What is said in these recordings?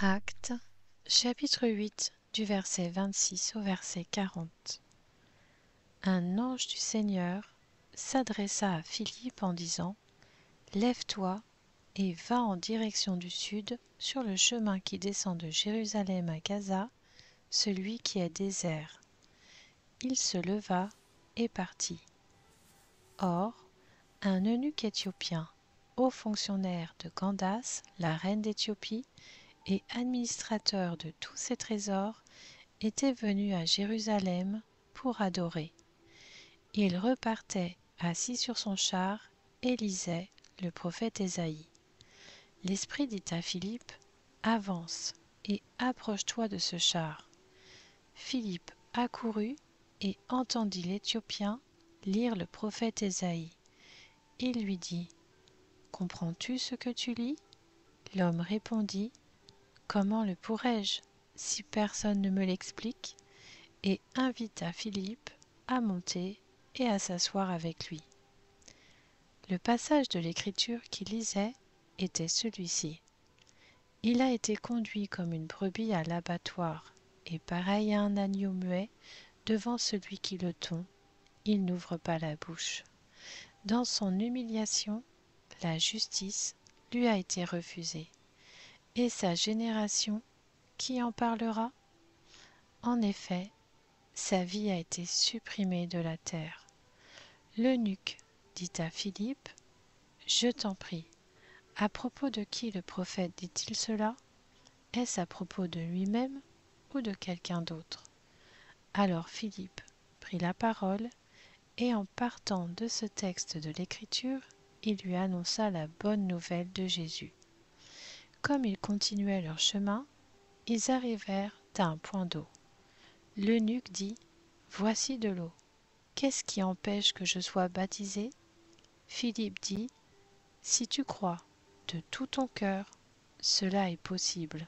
Actes, chapitre 8, du verset 26 au verset 40. Un ange du Seigneur s'adressa à Philippe en disant : « Lève-toi et va en direction du sud sur le chemin qui descend de Jérusalem à Gaza, celui qui est désert. » Il se leva et partit. Or, un eunuque éthiopien, haut fonctionnaire de Candace, la reine d'Éthiopie, et administrateur de tous ses trésors, était venu à Jérusalem pour adorer. Il repartait assis sur son char et lisait le prophète Ésaïe. L'Esprit dit à Philippe : « Avance et approche-toi de ce char. » Philippe accourut et entendit l'Éthiopien lire le prophète Ésaïe. Il lui dit : « Comprends-tu ce que tu lis ? » L'homme répondit : « Comment le pourrais-je, si personne ne me l'explique ?» et invita Philippe à monter et à s'asseoir avec lui. Le passage de l'Écriture qu'il lisait était celui-ci. « Il a été conduit comme une brebis à l'abattoir, et pareil à un agneau muet devant celui qui le tond, il n'ouvre pas la bouche. Dans son humiliation, la justice lui a été refusée. Et sa génération, qui en parlera ? En effet, sa vie a été supprimée de la terre. » L'eunuque dit à Philippe : « Je t'en prie, à propos de qui le prophète dit-il cela ? Est-ce à propos de lui-même ou de quelqu'un d'autre ? » Alors Philippe prit la parole, et en partant de ce texte de l'Écriture, il lui annonça la bonne nouvelle de Jésus. Comme ils continuaient leur chemin, ils arrivèrent à un point d'eau. L'eunuque dit : « Voici de l'eau. Qu'est-ce qui empêche que je sois baptisé ? » Philippe dit : « Si tu crois de tout ton cœur, cela est possible. »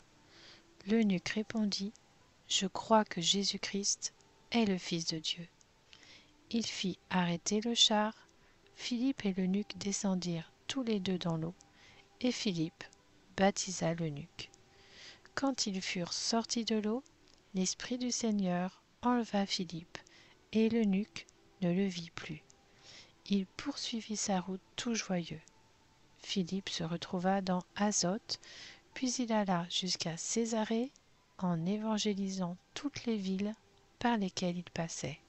L'eunuque répondit : « Je crois que Jésus-Christ est le Fils de Dieu. » Il fit arrêter le char. Philippe et l'eunuque descendirent tous les deux dans l'eau, et Philippe baptisa l'eunuque. Quand ils furent sortis de l'eau, l'Esprit du Seigneur enleva Philippe, et l'eunuque ne le vit plus. Il poursuivit sa route tout joyeux. Philippe se retrouva dans Azote, puis il alla jusqu'à Césarée, en évangélisant toutes les villes par lesquelles il passait.